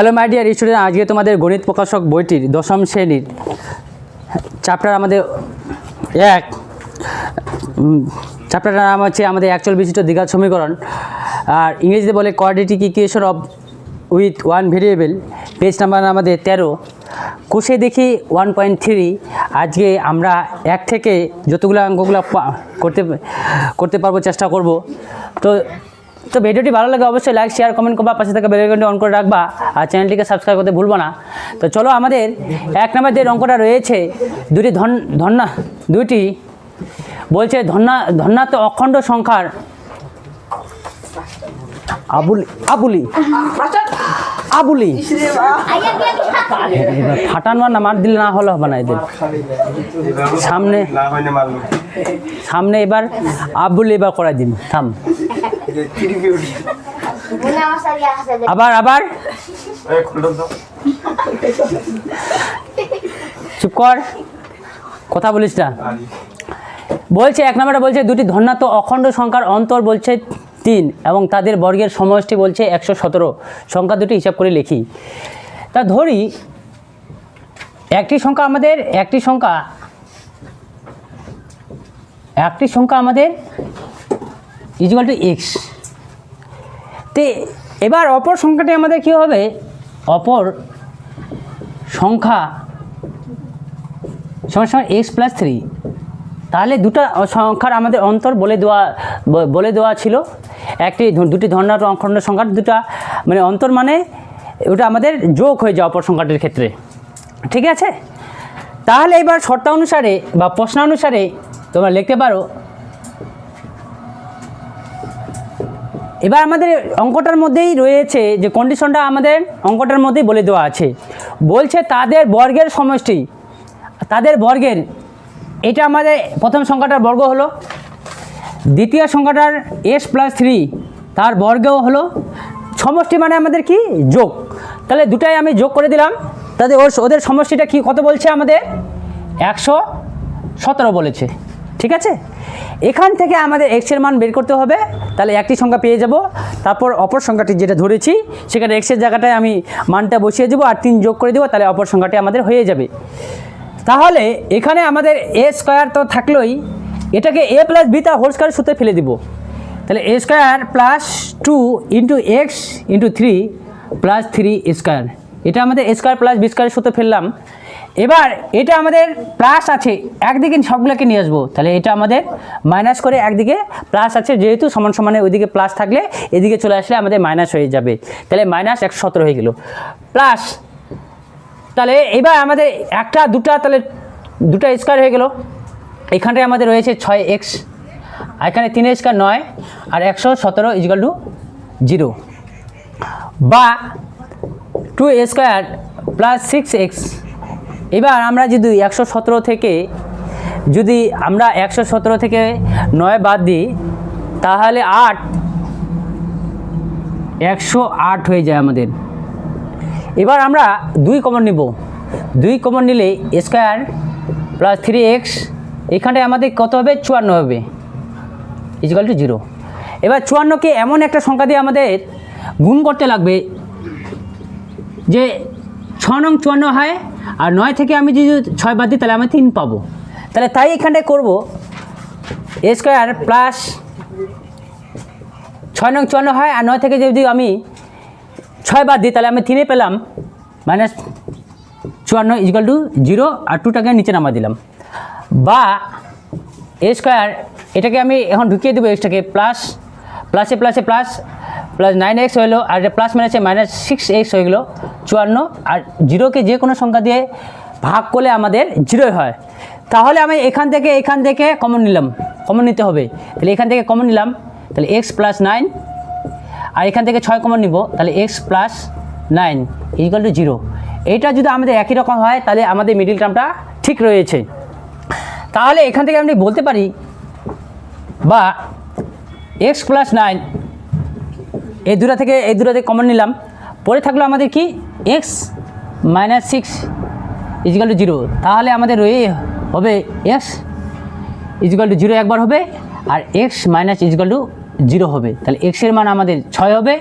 Hello my dear student, আজকে তোমাদের গণিত প্রকাশক বইটির দশম শ্রেণীর চ্যাপ্টার আমাদের চ্যাপ্টারটার নাম হচ্ছে আমাদের একচল বিশিষ্ট দ্বিঘাত সমীকরণ, আর ইংরেজিতে বলে quadratic equation of with one variable. Page number আমাদের 13। কোষে দেখি 1.3। আজকে আমরা এক থেকে যতগুলো অঙ্কগুলো করতে পারবো চেষ্টা করব। তো ভিডিওটি ভালো লাগে অবশ্যই লাইক শেয়ার কমেন্ট করবা, পাশে থাকা বেল আইকনটি অন করে রাখবা, আর চ্যানেলটিকে সাবস্ক্রাইব করতে ভুলবো না। তো চলো, আমাদের এক নম্বর যে অঙ্কটা রয়েছে, দুইটি বলছে ধন্যাত্ম অখণ্ড সংখ্যার আবুলি ফাটানো না মার দিলে না হলে হবে না। এদের সামনে এবার আবুলি এবার করাই দিন। থাম, আবার চুপ কর, কথা বলিস না। বলছে এক নম্বরটা বলছে দুটি ধনাত্ম অখণ্ড সংখ্যার অন্তর বলছে 3 এবং তাদের বর্গের সমষ্টি বলছে 117। সংখ্যা দুটি হিসাব করে লিখি। তা ধরি একটি সংখ্যা আমাদের ইকুয়াল টু x। তে এবার অপর সংখ্যাটি আমাদের কী হবে? অপর সংখ্যা সমান x+3। তাহলে দুটো সংখ্যার আমাদের অন্তর বলে দেওয়া ছিল। দুটি ধনাত্ম অখণ্ড সংখ্যার দুটা মানে অন্তর, মানে ওটা আমাদের যোগ হয়ে যায় অপর সংখ্যাটির ক্ষেত্রে। ঠিক আছে? তাহলে এবার শর্ত অনুসারে বা প্রশ্নানুসারে তোমরা লিখতে পারো। এবার আমাদের অঙ্কটার মধ্যেই রয়েছে যে কন্ডিশনটা আমাদের অঙ্কটার মধ্যেই বলে দেওয়া আছে। বলছে তাদের বর্গের সমষ্টি, তাদের বর্গের, এটা আমাদের প্রথম সংখ্যাটার বর্গ হলো, দ্বিতীয় সংখ্যাটার x+3 তার বর্গও হলো, সমষ্টি মানে আমাদের কি যোগ। তাহলে দুটাই আমি যোগ করে দিলাম। তাদের ওদের সমষ্টিটা কি কত বলছে? আমাদের 117 বলেছে। ঠিক আছে? এখান থেকে আমাদের x এর মান বের করতে হবে। তাহলে একটি সংখ্যা পেয়ে যাব, তারপর অপর সংখ্যাটি যেটা ধরেছি সেখানে x এর জায়গাটায় আমি মানটা বসিয়ে দেবো আর 3 যোগ করে দেবো, তাহলে অপর সংখ্যাটি আমাদের হয়ে যাবে। তাহলে এখানে আমাদের a স্কয়ার তো থাকলোই, এটাকে a + b তার হোল স্কয়ার সূত্রে ফেলে দিব। তাহলে a স্কয়ার + 2 × x × 3 + 3 স্কয়ার, এটা আমাদের a স্কয়ার + b স্কয়ার সূত্রে ফেললাম। এবার এটা আমাদের প্লাস আছে, একদিকে সবগুলোকে নিয়ে আসবো। তাহলে এটা আমাদের মাইনাস করে, একদিকে প্লাস আছে যেহেতু সমান সমানে, ওইদিকে প্লাস থাকলে এদিকে চলে আসলে আমাদের মাইনাস হয়ে যাবে। তাহলে -117 হয়ে গেল প্লাস। তাহলে এবার আমাদের একটা দুটা, তাহলে দুটা স্কয়ার হয়ে গেল। এখানটায় আমাদের রয়েছে 6x, এখানে 3 স্কয়ার 9, আর 117 = 0, বা 2a স্কয়ার + 6x। এবার আমরা যদি 117 থেকে 9 বাদ দিই, তাহলে 108 হয়ে যায় আমাদের। এবার আমরা 2 কমন নিব, 2 কমন নিলে a স্কয়ার + 3x, এখানটায় আমাদের কত হবে? 54 হবে, = 0। এবার 54কে এমন একটা সংখ্যা দিয়ে আমাদের গুণ করতে লাগবে যে 6 নং 54 হয়, আর 9 থেকে আমি যদি 6 বাদ দিই তাহলে আমি 3 পাবো। তাহলে তাই এখানটায় করবো a স্কয়ার + 6 নং 54 হয়, আর 9 থেকে যদি আমি 6 বাদ দিই তাহলে আমি 3 পেলাম, -54 = 0, আর 2টাকে নিচে নামা দিলাম। বা a স্কয়ার, এটাকে আমি এখন ঢুকিয়ে দেবো, এক্সটাকে প্লাসে প্লাস +9x হলো, আর প্লাস মাইনাসে -6x হয়ে গেলো 54, আর 0কে যে কোনো সংখ্যা দিয়ে ভাগ করলে আমাদের 0 হয়। তাহলে আমি এখান থেকে কমন নিতে হবে। তাহলে এখান থেকে কমন নিলাম, তাহলে x + 9, আর এখান থেকে 6 কমন নিব, তাহলে x + 9 = 0। এইটা যদি আমাদের একই রকম হয় তাহলে আমাদের মিডিল টার্মটা ঠিক রয়েছে। তাহলে এখান থেকে আমি বলতে পারি, বা x + 9, এই দুটা থেকে কমন নিলাম, পরে থাকলো আমাদের কি x - 6 = 0। তাহলে আমাদের হবে x = 0 একবার হবে, আর x - = 0 হবে। তাহলে x এর মান আমাদের 6 হবে,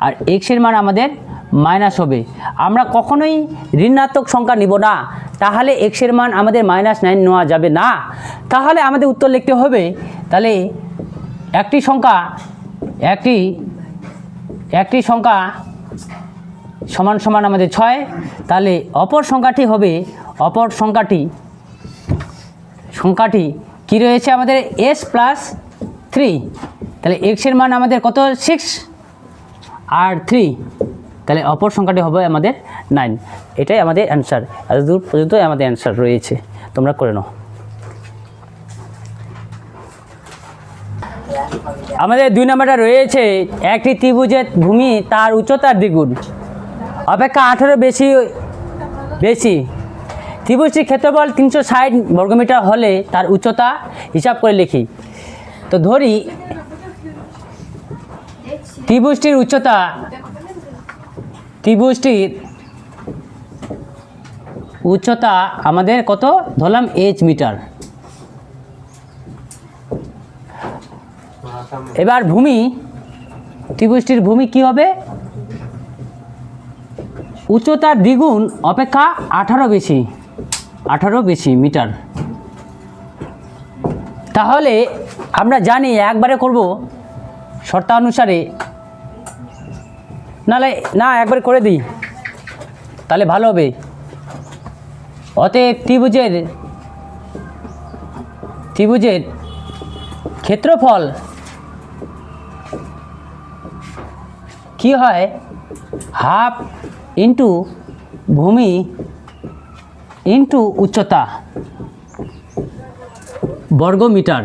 আর x এর মান আমাদের মাইনাস হবে। আমরা কখনোই ঋণাত্মক সংখ্যা নিব না, তাহলে এক্সের মান আমাদের -9 নেওয়া যাবে না। তাহলে আমাদের উত্তর লিখতে হবে, তাহলে একটি সংখ্যা সমান সমান আমাদের 6, তাহলে অপর সংখ্যাটি কি রয়েছে আমাদের s+3, তাহলে এক্সের মান আমাদের কত 6 আর 3, তাহলে অপর সংখ্যাটি হবে আমাদের 9। এটাই আমাদের অ্যান্সার, এতদূর পর্যন্ত আমাদের অ্যান্সার রয়েছে, তোমরা করে নাও। আমাদের 2 নম্বরটা রয়েছে, একটি ত্রিভুজের ভূমি তার উচ্চতার দ্বিগুণ অপেক্ষা 18 বেশি। ত্রিভুজটির ক্ষেত্রফল 360 বর্গমিটার হলে তার উচ্চতা হিসাব করে লিখি। তো ধরি ত্রিভুজটির উচ্চতা আমাদের কত ধরলাম h মিটার। এবার ত্রিভুজটির ভূমি কি হবে, উচ্চতার দ্বিগুণ অপেক্ষা 18 বেশি মিটার। তাহলে আমরা জানি একবারে করব শর্তানুসারে, না একবারে করে দিই তাহলে ভালো হবে। অতএব ত্রিভুজের ক্ষেত্রফল কি হয়, হাফ ইন্টু ভূমি ইন্টু উচ্চতা বর্গমিটার।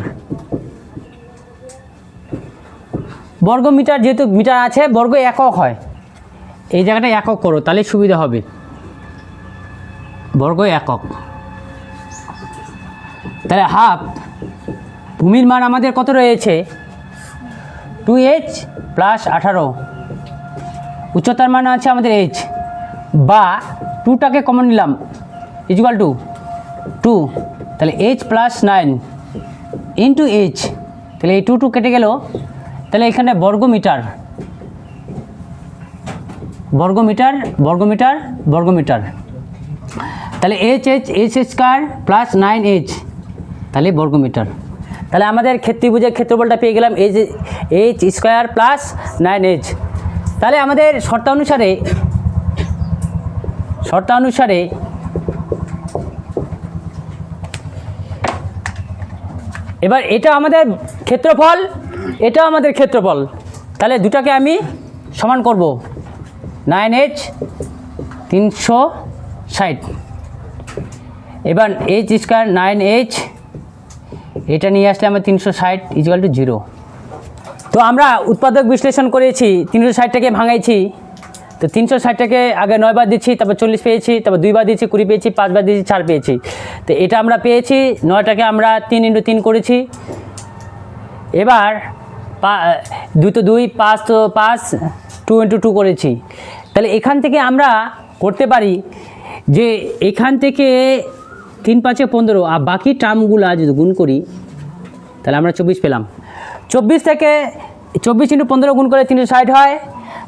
যেহেতু মিটার আছে, বর্গ একক হয়, এই জায়গাটা একক করো তাহলে সুবিধা হবে, বর্গ একক। তাহলে হাফ, ভূমির মান আমাদের কত রয়েছে 2h + 18, উচ্চতার মান আছে আমাদের h, বা 2টাকে কমন নিলাম = 2, তাহলে h + 9 ইন্টু h, তাহলে এই 2 কেটে গেল, তাহলে এখানে বর্গমিটার, তাহলে h² + 9h, তাহলে বর্গমিটার। তাহলে আমাদের ত্রিভুজের ক্ষেত্রফলটা পেয়ে গেলাম h² + 9h। তাহলে আমাদের শর্তানুসারে এবার এটা আমাদের ক্ষেত্রফল, তাহলে দুটাকে আমি সমান করব, 9h 360, এবার h² 9h, এটা নিয়ে আসলে আমার 360 = 0। তো আমরা উৎপাদক বিশ্লেষণ করেছি, 360টাকে ভাঙাইছি, তো 360টাকে আগে 9 বার দিচ্ছি, তারপর 40 পেয়েছি, তারপর 2 বার দিচ্ছি 20 পেয়েছি, 5 বার দিচ্ছি 4 পেয়েছি। তো এটা আমরা পেয়েছি, 9টাকে আমরা 3 × 3 করেছি। এবার 2 তো 2, 5 তো 5, 2 × 2 করেছি। তাহলে এখান থেকে আমরা করতে পারি যে এখান থেকে 3 × 5 = 15, আর বাকি টার্মগুলো যদি গুণ করি তাহলে আমরা 24 পেলাম। 24 থেকে 24 × 15 গুণ করে 360 হয়।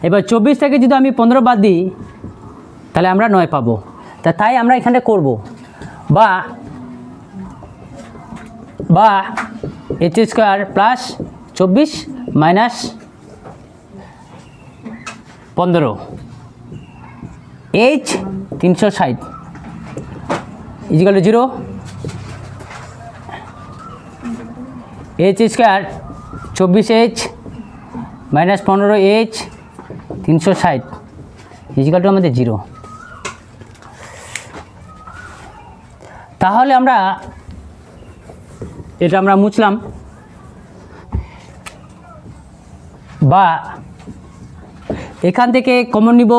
এবার 24 থেকে যদি আমি 15 বাদ দিই তাহলে আমরা 9 পাবো। তাই আমরা এখানে করব, বা h² + 24 - 15, h 360 = 0, h² 24h - 15h 360 = আমাদের 0। তাহলে এটা আমরা মুছলাম, বা এখান থেকে কমন নিব,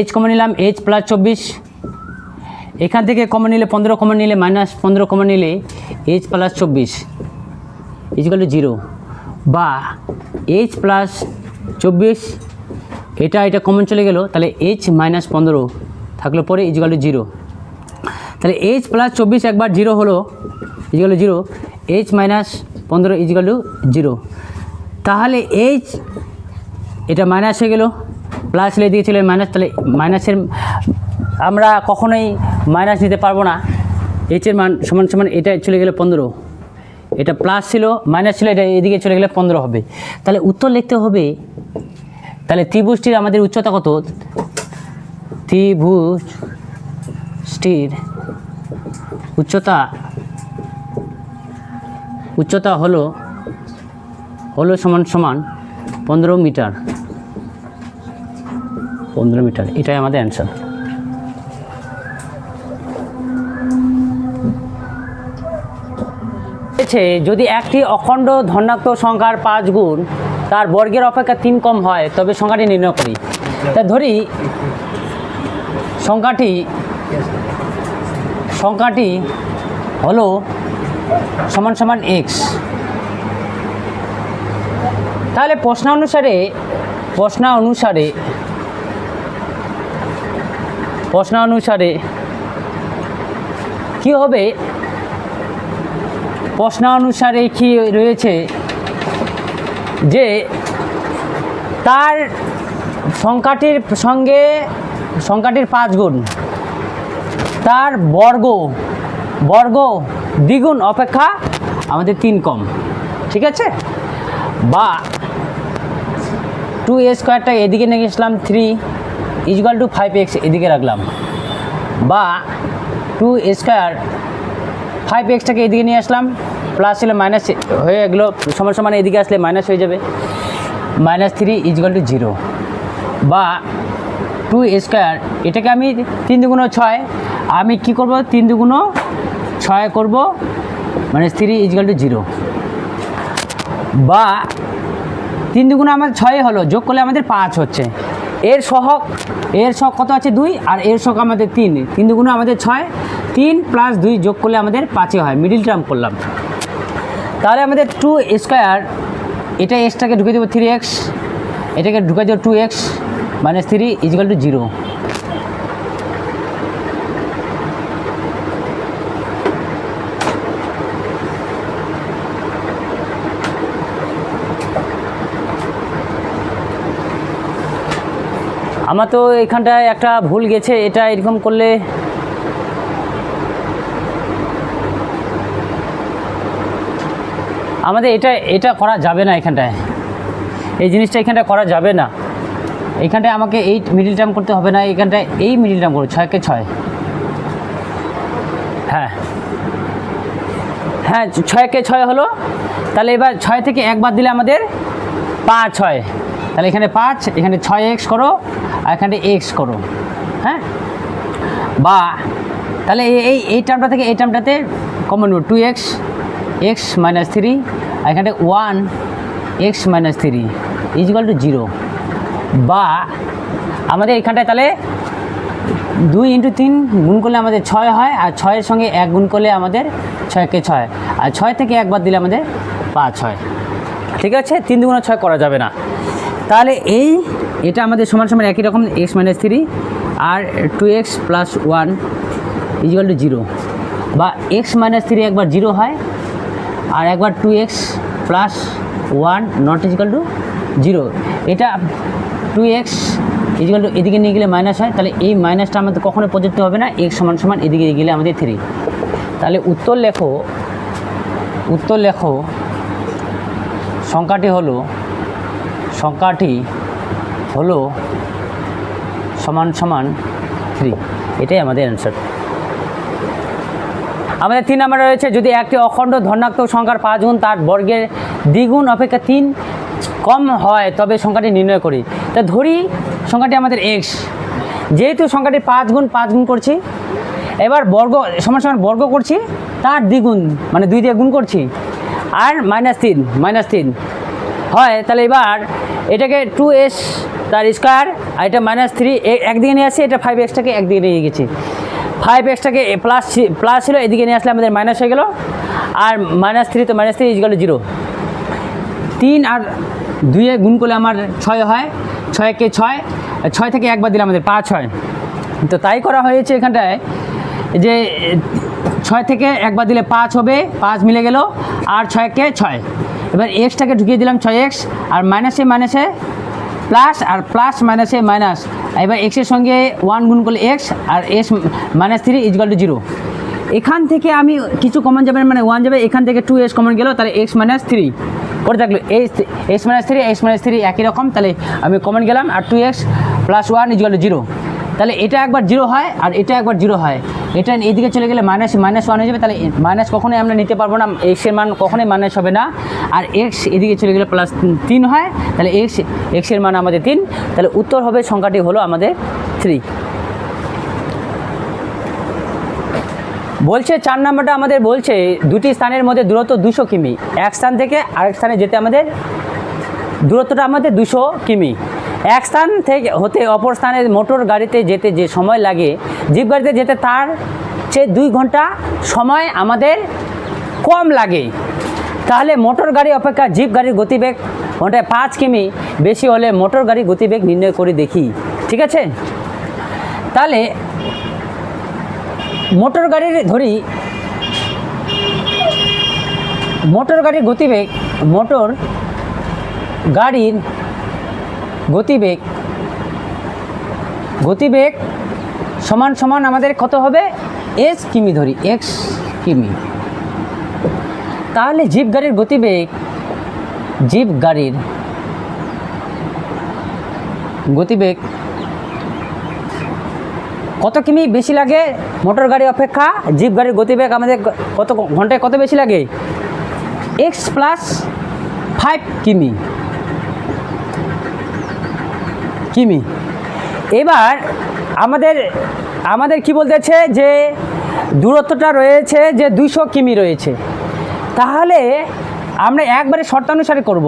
h কমন নিলাম, h + 24, এখান থেকে কমন নিলে 15 কমন নিলে -15 কমন নিলে h + 24 = 0, বা h + 24, এটা কমন চলে গেল, তাহলে h - 15 থাকলো পরে = 0। তাহলে h + 24 একবার 0 হলো = 0, h - 15 = 0। তাহলে h এটা মাইনাস হয়ে গেল, প্লাস ছিল এদিকে ছিল মাইনাস, তাহলে মাইনাসের আমরা কখনোই মাইনাস নিতে পারবো না। এইচের মান সমান সমান এটা চলে গেলে 15, এটা প্লাস ছিল মাইনাস ছিল, এটা এদিকে চলে গেলে 15 হবে। তাহলে উত্তর লিখতে হবে, তাহলে ত্রিভুজটির আমাদের উচ্চতা কত? ত্রিভুজটির উচ্চতা হলো সমান সমান 15 মিটার। 15 মিটার, এটাই আমাদের অ্যান্সার। যদি একটি অখণ্ড ধনাত্মক সংখ্যার 5 গুণ তার বর্গের অপেক্ষা 3 কম হয় তবে সংখ্যাটি নির্ণয় করি। তা ধরি সংখ্যাটি হলো সমান সমান এক্স। তাহলে প্রশ্ন অনুসারে কি হবে? প্রশ্ন অনুসারে কি রয়েছে যে তার সংখ্যাটির সঙ্গে সংখ্যাটির 5 গুণ তার বর্গ দ্বিগুণ অপেক্ষা আমাদের 3 কম, ঠিক আছে? বা 2a স্কোয়ারটা এদিকে নিয়ে গেছিলাম 3 = 5x এদিকে রাখলাম, বা 2a স্কোয়ার 5xটাকে এদিকে নিয়ে আসলাম, প্লাস ছিল মাইনাস হয়ে গেলো সমান সমান এদিকে আসলে মাইনাস হয়ে যাবে, -3 = 0। বা 2a স্কোয়ার এটাকে আমি 3 × 6 আমি কি করব? 3 × 6 করব, -3 = 0। বা 3 × আমার 6 হলো, যোগ করলে আমাদের 5 হচ্ছে। এর সহগ কত আছে? 2, আর এর সহগ আমাদের 3। 3 × আমাদের 6, 3 + 2 যোগ করলে আমাদের 5 হয়, মিডিল টার্ম করলাম। তাহলে আমাদের 2 স্কোয়ার, এটা এক্সটাকে ঢুকে দেবো 3x, এটাকে ঢুকে দেবো 2x, -3 = 0। আমার তো এখানটায় একটা ভুল গেছে, এটা এরকম করলে আমাদের এটা করা যাবে না। এখানটায় এই জিনিসটা এখানটায় করা যাবে না। এইখানটায় আমাকে এই মিডিল টার্ম করতে হবে না, এইখানটায় এই মিডিল টার্ম করো, 6 কে 6। হ্যাঁ 6 কে 6 হলো। তাহলে এবার 6 থেকে 1 বাদ দিলে আমাদের 5 হয়। তাহলে এখানে 5, এখানে 6x করো, আর এখানে x করো। হ্যাঁ, বা তাহলে এই টার্মটা থেকে এই টার্মটাতে কমন নেব, 2x x - 3, আর এখানে 1x - 3 = 0। বা আমাদের এখানটায় তাহলে 2 × 3 গুণ করলে আমাদের 6 হয়, আর 6-এর সঙ্গে 1 গুণ করলে আমাদের 6 কে 6, আর 6 থেকে 1 বাদ দিলে আমাদের 5 হয়। ঠিক আছে, 3 × 6 করা যাবে না। তাহলে এটা আমাদের সমান সমান একই রকম, x - 3 আর 2x + 1 = 0। বা x - 3 একবার 0 হয়, আর একবার 2x + 1 ≠ 0। এটা 2x = এদিকে নিয়ে গেলে মাইনাস হয়, তাহলে এই মাইনাসটা আমাদের কখনো প্রযোজ্য হবে না। x সমান সমান এদিকে গেলে আমাদের 3। তাহলে উত্তর লেখো সংখ্যাটি হলো সমান সমান 3। এটাই আমাদের অ্যান্সার। আমাদের 3 নম্বরে রয়েছে, যদি একটি অখণ্ড ধনাত্মক সংখ্যার 5 গুণ তার বর্গের দ্বিগুণ অপেক্ষা 3 কম হয় তবে সংখ্যাটি নির্ণয় করি। তা ধরি সংখ্যাটি আমাদের x, যেহেতু সংখ্যাটি 5 গুণ করছি, এবার বর্গ সমান সমান বর্গ করছি, তার দ্বিগুণ মানে 2 দিয়ে গুণ করছি, আর -3 হয়। তাহলে এবার এটাকে 2s তার স্কোয়ার, আর এটা -3 একদিকে নিয়ে আসছি, এটা 5xটাকে একদিকে নিয়ে গেছি, 5xটাকে প্লাস ছিল, এদিকে নিয়ে আসলে আমাদের মাইনাস হয়ে গেল, আর -3 তো -3 = 0। 3 আর 2 গুণ করলে আমার 6 হয়, 6 কে 6, 6 থেকে 1 বাদ দিলে আমাদের 5 হয়। তো তাই করা হয়েছে এখানটায় যে 6 থেকে 1 বাদ দিলে 5 হবে, 5 মিলে গেল, আর 6 কে 6। এবার এক্সটাকে ঢুকিয়ে দিলাম 6x, আর মাইনাসে প্লাস আর প্লাস মাইনাসে মাইনাস, এবার এক্সের সঙ্গে 1 গুণ করলে এক্স আর এক্স -3 ইকুয়াল টু 0। এখান থেকে আমি কিছু কমন যাবে, মানে 1 যাবে, এখান থেকে 2x কমন গেল, তাহলে x-3 করে থাকলো x-3 একই রকম, তাহলে আমি কমন গেলাম আর 2x + 1 ইকুয়াল টু 0। তাহলে এটা একবার 0 হয় আর এটা একবার 0 হয়, এটা এইদিকে চলে গেলে -1 হয়ে যাবে, তাহলে মাইনাস কখনোই আমরা নিতে পারবো না, এক্সের মান কখনোই মাইনাস হবে না। আর এক্স এদিকে চলে গেলে +3 হয়, তাহলে এক্সের মান আমাদের 3, তাহলে উত্তর হবে সংখ্যাটি হলো আমাদের 3। বলছে 4 নম্বরটা আমাদের বলছে দুটি স্থানের মধ্যে দূরত্ব 200 কিমি, এক স্থান থেকে আরেক স্থানে যেতে আমাদের দূরত্বটা আমাদের 200 কিমি। এক স্থান থেকে হতে অপর স্থানে মোটর গাড়িতে যেতে যে সময় লাগে জিপ গাড়িতে যেতে তার চেয়ে 2 ঘন্টা সময় আমাদের কম লাগে। তাহলে মোটর গাড়ি অপেক্ষা জিপ গাড়ির গতিবেগ ঘন্টায় 5 কিমি বেশি হলে মোটর গাড়ির গতিবেগ নির্ণয় করে দেখি। ঠিক আছে, তাহলে মোটর গাড়ির ধরি, মোটর গাড়ির গতিবেগ, মোটর গাড়ির গতিবেগ সমান সমান আমাদের কত হবে, এস কিমি ধরি, এক্স কিমি। তাহলে জিপ গাড়ির গতিবেগ কত কিমি বেশি লাগে মোটর গাড়ি অপেক্ষা জিপ গাড়ির গতিবেগ আমাদের কত ঘন্টায় কত বেশি লাগে, x + 5 কিমি। এবার আমাদের কি বলতেছে যে দূরত্বটা রয়েছে যে 200 কিমি রয়েছে, তাহলে আমরা একবারে শর্তানুসারে করব,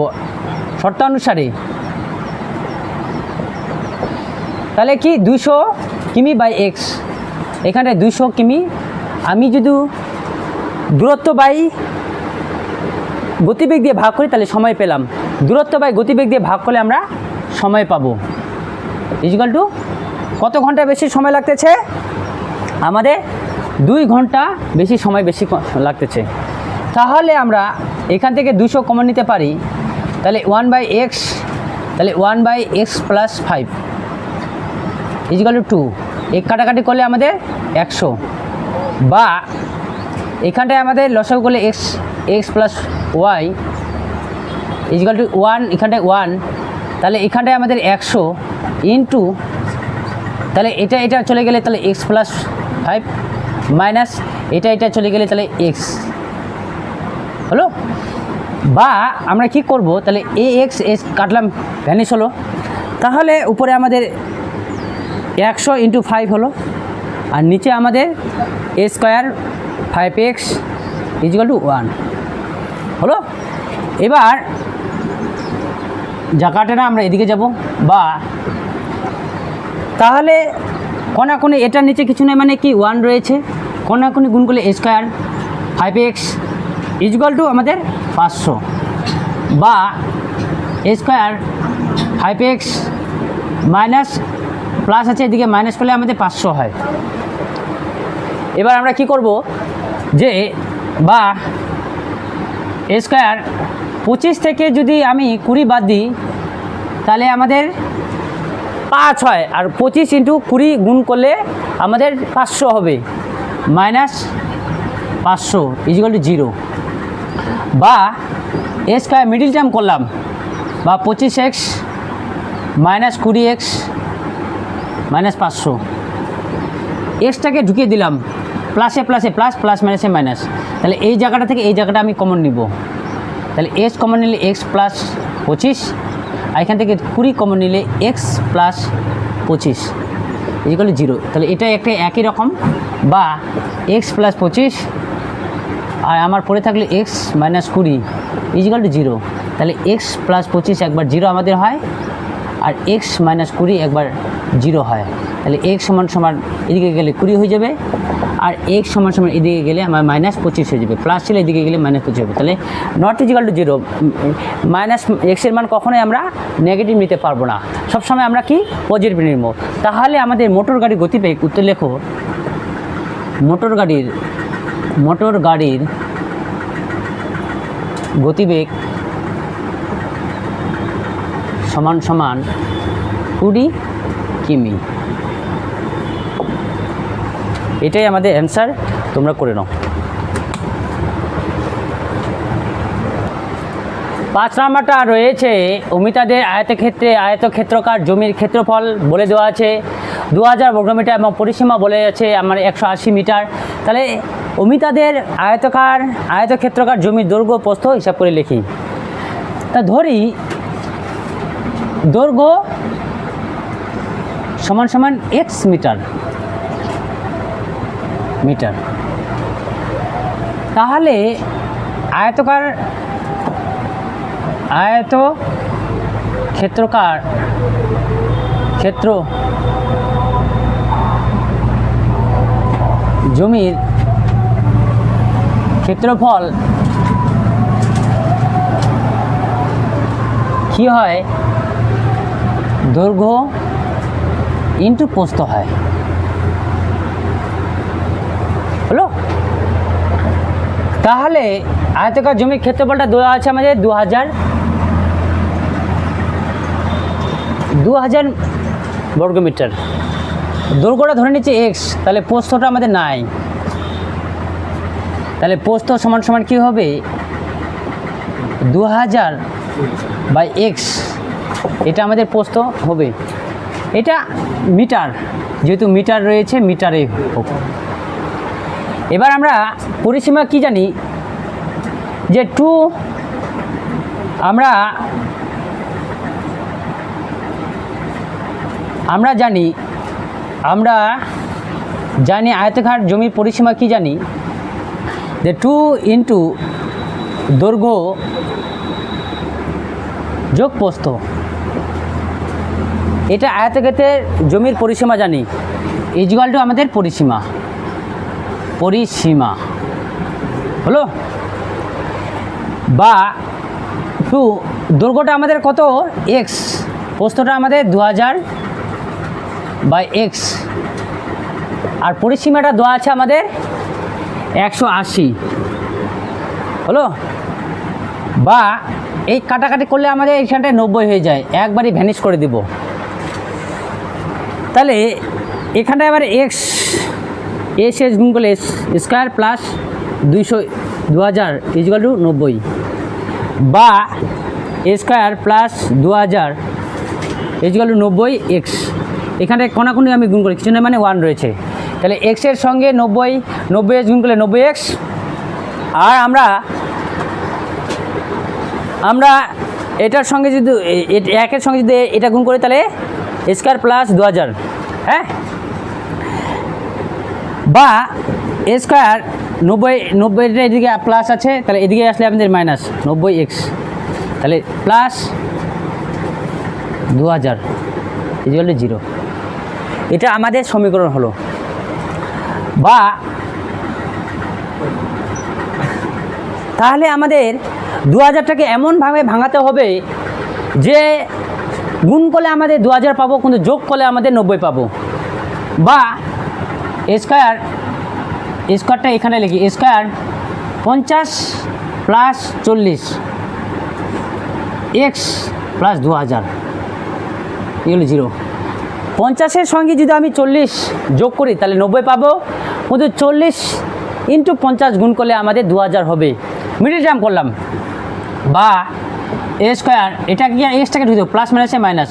তাহলে কি 200 কিমি বাই এক্স, এখানে 200 কিমি, আমি যদি দূরত্ব বাই গতিবেগ দিয়ে ভাগ করি তাহলে সময় পেলাম, দূরত্ব বাই গতিবেগ দিয়ে ভাগ করলে আমরা সময় পাবো, ইকুয়াল টু কত ঘন্টা বেশি সময় লাগতেছে, আমাদের 2 ঘন্টা বেশি সময় লাগতেছে। তাহলে আমরা এখান থেকে 200 কমন নিতে পারি, তাহলে 1/x, তাহলে 1/x + 5 ইকুয়াল টু 2, এক কাটাকাটি করলে আমাদের 100, বা এখানটায় আমাদের লসাগু করলে x + y ইকুয়াল টু 1, এখানটায় 1, তাহলে এখানটায় আমাদের 100 ইন্টু, তাহলে এটা চলে গেলে তাহলে x + 5 মাইনাস এটা চলে গেলে তাহলে x হলো, বা আমরা কি করব, তাহলে ax কাটলাম ভ্যানিশ হলো, তাহলে উপরে আমাদের 100 ইন্টু 5 হলো, আর নিচে আমাদের a² 5x ইকুয়াল টু 1 হলো। এবার জায়গাটা না আমরা এদিকে যাব, বা তাহলে কোনাকুনি এটার নিচে কিছু নেই, মানে কি 1 রয়েছে, কোনাকুনি গুণ করলে a² 5x ইকুয়াল টু আমাদের 500, বা a² 5x মাইনাস প্লাস আছে এদিকে মাইনাস করলে আমাদের 500 হয়। এবার আমরা কি করব, যে বা a² 25 থেকে যদি আমি 20 বাদ দিই তাহলে আমাদের 5 হয়, আর 25 ইন্টু 20 গুণ করলে আমাদের 500 হবে, -500 ইকুয়াল টু 0, বা a² মিডিল টার্ম করলাম, বা 25x - 20x -500, এক্সটাকে ঢুকিয়ে দিলাম, প্লাসে প্লাসে প্লাস, প্লাস মাইনাসে মাইনাস, তাহলে এই জায়গাটা থেকে এই জায়গাটা আমি কমন নিব, তাহলে এক্স কমন নিলে x + 25, আর এখান থেকে 20 কমন নিলে x + 25 ইকুয়াল টু 0, তাহলে এটা একটা একই রকম, বা x + 25 আর আমার পড়ে থাকলে x - 20 ইকুয়াল টু 0, তাহলে x + 25 একবার 0 আমাদের হয়, আর x - 20 একবার 0 হয়, তাহলে x সমান এদিকে গেলে 20 হয়ে যাবে, আর x সমান এদিকে গেলে আমার -25 হয়ে যাবে, প্লাস ছিল এদিকে গেলে -25 হবে, তাহলে নট ইকুয়াল টু 0, x এর মান কখনোই আমরা নেগেটিভ নিতে পারবো না, সবসময় আমরা কি পজিটিভ নিব। তাহলে আমাদের মোটর গাড়ির গতিবেগ, উত্তর লেখো, মোটর গাড়ির গতিবেগ সমান সমান 20 কিমি। এটাই আমাদের অ্যান্সার, তোমরা করে নাও। 5 নাম্বারটা রয়েছে অমিতাদের আয়তক্ষেত্রাকার জমির ক্ষেত্রফল বলে দেওয়া আছে 2000 বর্গমিটার এবং পরিসীমা বলে আছে আমার 180 মিটার। তাহলে অমিতাদের আয়তক্ষেত্রাকার জমির দৈর্ঘ্য প্রস্থ হিসাব করে লিখি। তা ধরি দৈর্ঘ্য সমান সমান x মিটার। তাহলে জমির ক্ষেত্রফল কি হয়, দৈর্ঘ্য ইন্টু প্রস্থ হয়, হলো। তাহলে আয়তাকার জমির ক্ষেত্রফলটা দেওয়া আছে আমাদের 2000 বর্গমিটার। দৈর্ঘ্যটা ধরে নিচ্ছে x, তাহলে প্রস্থটা আমাদের নাই। তাহলে প্রস্থ সমান সমান কী হবে, 2000 বাই x, এটা আমাদের প্রস্থ হবে। এটা মিটার, যেহেতু মিটার রয়েছে মিটারে হোক। এবার আমরা পরিসীমা কি জানি যে আমরা জানি আয়তাকার জমির পরিসীমা কি জানি যে 2 ইন্টু দৈর্ঘ্য যোগ প্রস্থ, এটা আয়তক্ষেত্রের জমির পরিসীমা জানি, ইকুয়াল টু আমাদের পরিসীমা হলো। বা 2 দৈর্ঘ্যটা আমাদের কত x, প্রস্থটা আমাদের 2000 বাই x, আর পরিসীমাটা দেওয়া আছে আমাদের 180, হলো। বা এই কাটাকাটি করলে আমাদের এইখানটায় 90 হয়ে যায়, একবারই ভ্যানিশ করে দিব। তাহলে এখানটায় আবার এস গুণ করলে স্কোয়ার প্লাস 2000 ইকুয়াল টু 90, বা square plus 2000 equal to 90x। এখানটায় কোনাকুনি আমি গুণ করি, কিছু না মানে 1 রয়েছে। তাহলে এক্সের সঙ্গে 90 গুণ করলে 90x। আর আমরা এটার সঙ্গে যদি একের সঙ্গে যদি এটা গুণ করি তাহলে স্কোয়ার প্লাস 2000, হ্যাঁ। বা স্কোয়ার 90 এদিকে প্লাস আছে, তাহলে এদিকে আসলে আমাদের মাইনাস 90x, তাহলে প্লাস 2000 ইকুয়াল টু 0। এটা আমাদের সমীকরণ হলো। বা তাহলে আমাদের 2000টাকে এমনভাবে ভাঙাতে হবে যে গুণ করলে আমাদের 2000 পাবো, কিন্তু যোগ করলে আমাদের 90 পাবো। বা স্কোয়ারটা এখানে লিখি, স্কোয়ার 50 প্লাস 40 x প্লাস 2000 এগুলো 0। 50-এর সঙ্গে যদি আমি 40 যোগ করি তাহলে 90 পাবো, কিন্তু 40 ইন্টু 50 গুণ করলে আমাদের 2000 হবে। মিডিল টার্ম করলাম। বা স্কোয়ার এটাকে এক্সটাকে ঢুকে দেবো, প্লাস মাইনাসে মাইনাস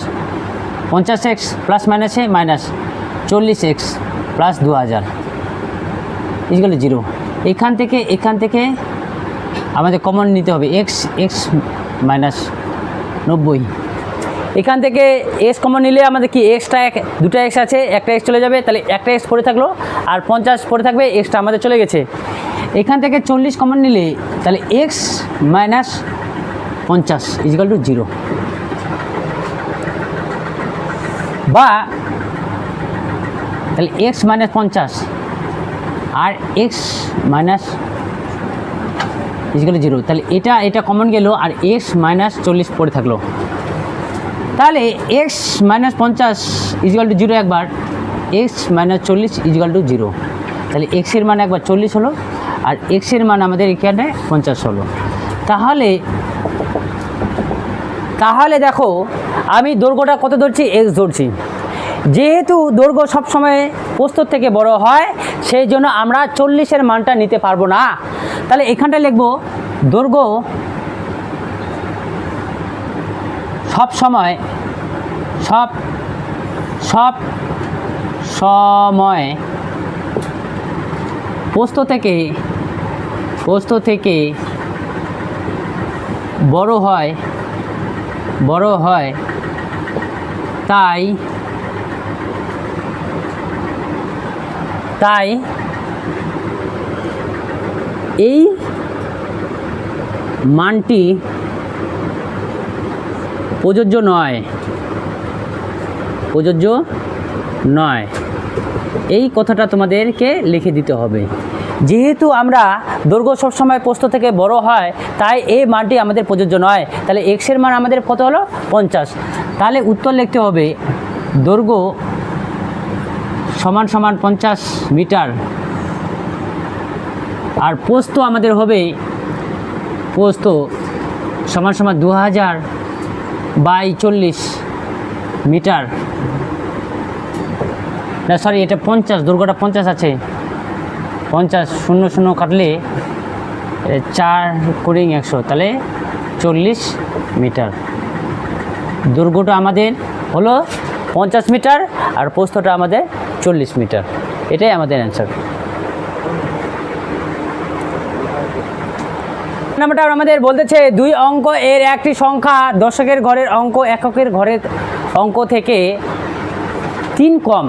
50x প্লাস মাইনাসে minus 40x plus 2000 equal to 0। এখান থেকে আমাদের কমন নিতে হবে x মাইনাস 90। এখান থেকে এক্স কমন নিলে আমাদের কি দুটো এক্স আছে, একটা এক্স চলে যাবে, তাহলে একটা এক্স পড়ে থাকলো আর 50 পড়ে থাকবে, এক্সটা আমাদের চলে গেছে। এখান থেকে 40 কমন নিলে তাহলে এক্স মাইনাস 50 ইকুয়াল টু 0। বা তাহলে এক্স মাইনাস 50 আর এক্স মাইনাস ইকুয়াল টু 0, তাহলে এটা কমন গেল আর এক্স মাইনাস 40 পড়ে থাকলো। তাহলে এক্স মাইনাস 50 ইকুয়াল টু 0 একবার, এক্স মাইনাস 40 ইকুয়াল টু 0। তাহলে এক্সের মান একবার 40 হলো আর এক্সের মান আমাদের এখানে 50 হলো। তাহলে তাহলে দেখো আমি দৈর্ঘ্যটা কত ধরছি, এক্স ধরছি। যেহেতু দৈর্ঘ্য সবসময় প্রস্থর থেকে বড় হয়, সেই জন্য আমরা 40-এর মানটা নিতে পারবো না। তাহলে এখানটা লিখবো দৈর্ঘ্য সব সময় প্রস্থ থেকে বড় হয় তাই এই মানটি প্রযোজ্য নয়। এই কথাটা তোমাদেরকে লিখে দিতে হবে। যেহেতু আমরা দৈর্ঘ্য সবসময় প্রস্থ থেকে বড় হয়, তাই এই মানটি আমাদের প্রযোজ্য নয়। তাহলে এক্সের মান আমাদের কত হলো, 50। তাহলে উত্তর লিখতে হবে দৈর্ঘ্য সমান 50 মিটার, আর প্রস্থ আমাদের হবে সমান 2000/40 মিটার। না সরি, এটা 50, দৈর্ঘ্যটা 50 আছে। 50 0 কাটলে 4 × 100, তাহলে 40 মিটার। দৈর্ঘ্যটা আমাদের হলো 50 মিটার আর প্রস্থটা আমাদের 40 মিটার। এটাই আমাদের অ্যান্সার। নাম্বারটা আমাদের বলতেছে 2 অঙ্ক এর একটি সংখ্যা দশকের ঘরের অঙ্ক এককের ঘরের অঙ্ক থেকে 3 কম।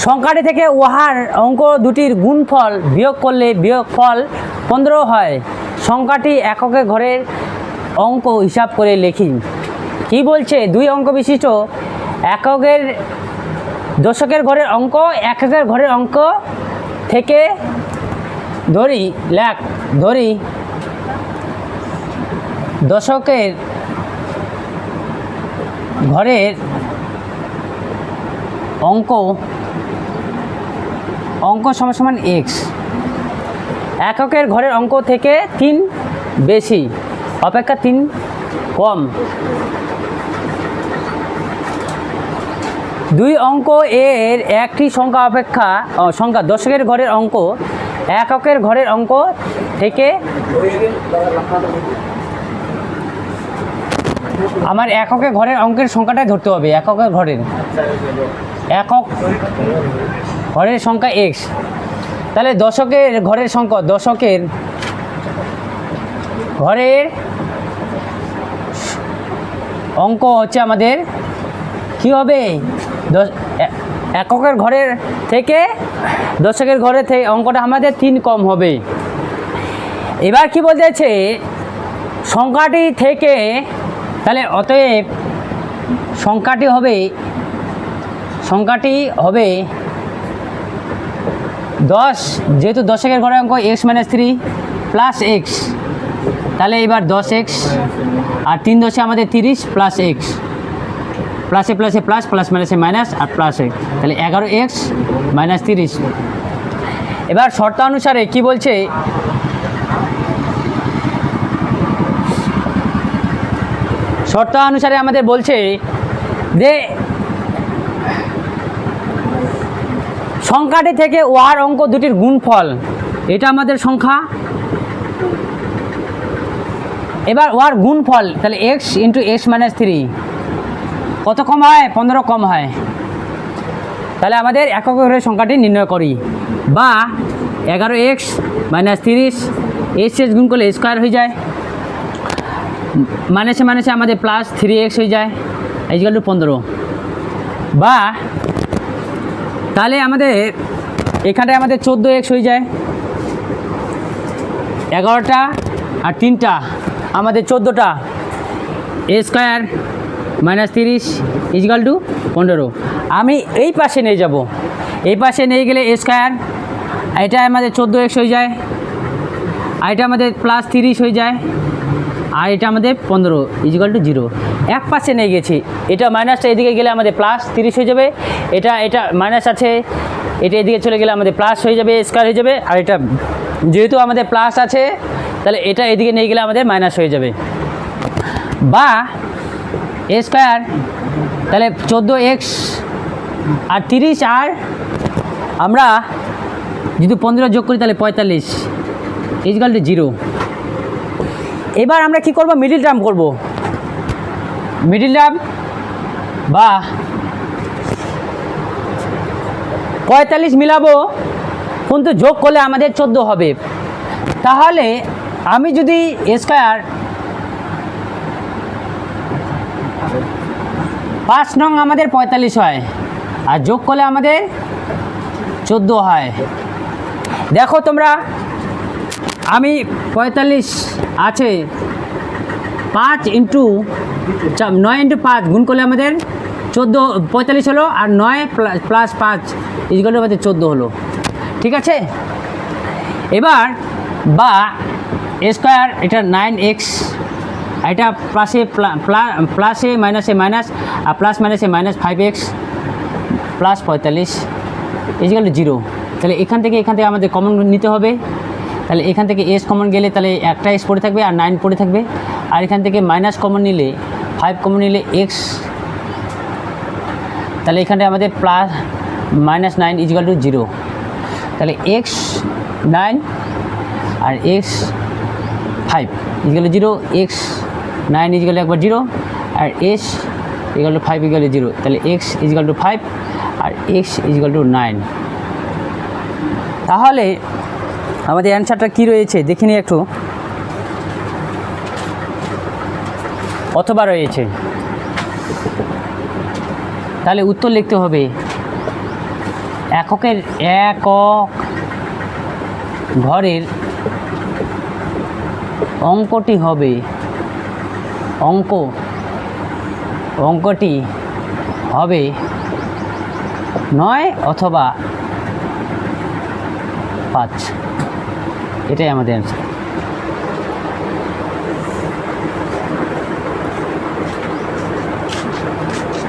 সংখ্যাটি থেকে উহার অঙ্ক দুটির গুণফল বিয়োগ করলে বিয়োগফল 15 হয়। সংখ্যাটি এককের ঘরের অঙ্ক হিসাব করে লিখি। কি বলছে, 2 অঙ্ক বিশিষ্ট দশকের ঘরের অঙ্ক এককের ঘরের অঙ্ক থেকে ধরি দশকের ঘরের অঙ্ক সমান এক্স, এককের ঘরের অঙ্ক থেকে 3 বেশি অপেক্ষা 3 কম। 2 অঙ্ক এর একটি সংখ্যা দশকের ঘরের অঙ্ক এককের ঘরের অঙ্ক থেকে, আমার এককের ঘরের অঙ্কের সংখ্যাটাই ধরতে হবে। একক ঘরের সংখ্যা এক্স। তাহলে দশকের ঘরের অঙ্ক হচ্ছে আমাদের কি হবে, এককের ঘরের থেকে দশকের ঘরের থেকে অঙ্কটা আমাদের 3 কম হবে। এবার কি বলতেছে, সংখ্যাটি থেকে, তাহলে অতএব সংখ্যাটি হবে 10, যেহেতু দশকের ঘরের অঙ্ক x - 3 প্লাস এক্স, তাহলে এবার 10x আর 3 10 আমাদের 30 প্লাস এক্স, প্লাসে প্লাসে প্লাস, প্লাস মাইনাসে মাইনাস আর প্লাস এক্স, তাহলে 11x - 30। এবার শর্তানুসারে কি বলছে, শর্তানুসারে আমাদের বলছে যে সংখ্যাটি থেকে উহার অঙ্ক দুটির গুণফল, এটা আমাদের সংখ্যা। এবার উহার গুণফল, তাহলে x × x - 3 কত কম হয়, 15 কম হয়। তাহলে আমাদের একক ঘরের সংখ্যাটি নির্ণয় করি, বা 11x - 30 এস গুণ করলে স্কোয়ার হয়ে যায়, মাইনাসে মাইনাসে আমাদের প্লাস 3x হয়ে যায়, = 15। বা তাহলে আমাদের এখানটায় আমাদের 14x হয়ে যায়, 11টা আর 3টা আমাদের 14টা, স্কোয়ার - 30 = 15। আমি এই পাশে নিয়ে যাব, এই পাশে নিয়ে গেলে স্কোয়ার, এটা আমাদের 14x হয়ে যায়, আর এটা আমাদের প্লাস 30 হয়ে যায়, আর এটা আমাদের 15 = 0। এক পাশে নিয়ে গেছি, এটা মাইনাসটা এদিকে গেলে আমাদের প্লাস 30 হয়ে যাবে, এটা মাইনাস আছে, এটা এদিকে চলে গেলে আমাদের প্লাস হয়ে যাবে, স্কোয়ার হয়ে যাবে, আর এটা যেহেতু আমাদের প্লাস আছে, তাহলে এটা এদিকে নিয়ে গেলে আমাদের মাইনাস হয়ে যাবে। বা এ স্কোয়ার, তাহলে 14x আর 30, আর আমরা যদি 15 যোগ করি তাহলে 45 ইকুয়াল টু 0। এবার আমরা কি করব, মিডিল টার্ম করব। মিডিল টার্ম বা 45 মিলাবো, কিন্তু যোগ করলে আমাদের 14 হবে। তাহলে আমি যদি এ স্কোয়ার 5 নং আমাদের 45 হয়, আর যোগ করলে আমাদের 14 হয়। দেখো তোমরা, আমি 45 আছে 5 ইন্টু 9 ইন্টু 5 গুণ করলে আমাদের 45 হলো, আর 9 প্লাস 5 ইকুয়াল টু আমাদের 14 হলো। ঠিক আছে, এবার বা স্কোয়ার এটা 9x, এটা প্লাসে মাইনাসে মাইনাস, আর প্লাস মাইনাসে minus 5x plus 45 equal to 0। তাহলে এখান থেকে আমাদের কমন নিতে হবে। তাহলে এখান থেকে এস কমন গেলে তাহলে একটা এস পড়ে থাকবে আর 9 পড়ে থাকবে, আর এখান থেকে মাইনাস কমন নিলে 5 কমন নিলে এক্স, তাহলে এখানে আমাদের প্লাস মাইনাস 9 ইকুয়াল টু 0। তাহলে এক্স 9 আর x 5 equal to 0, x 9 equal to একবার 0, আর s equal to 5 equal to 0। তাহলে এক্স ইকুয়াল টু 5 আর এক্স ইকুয়াল টু 9। তাহলে আমাদের অ্যান্সারটা কী রয়েছে দেখে নিই একটু। অথবা রয়েছে, তাহলে উত্তর লিখতে হবে একক ঘরের অঙ্কটি হবে অঙ্কটি হবে 9 অথবা 5। এটাই আমাদের অ্যান্সার।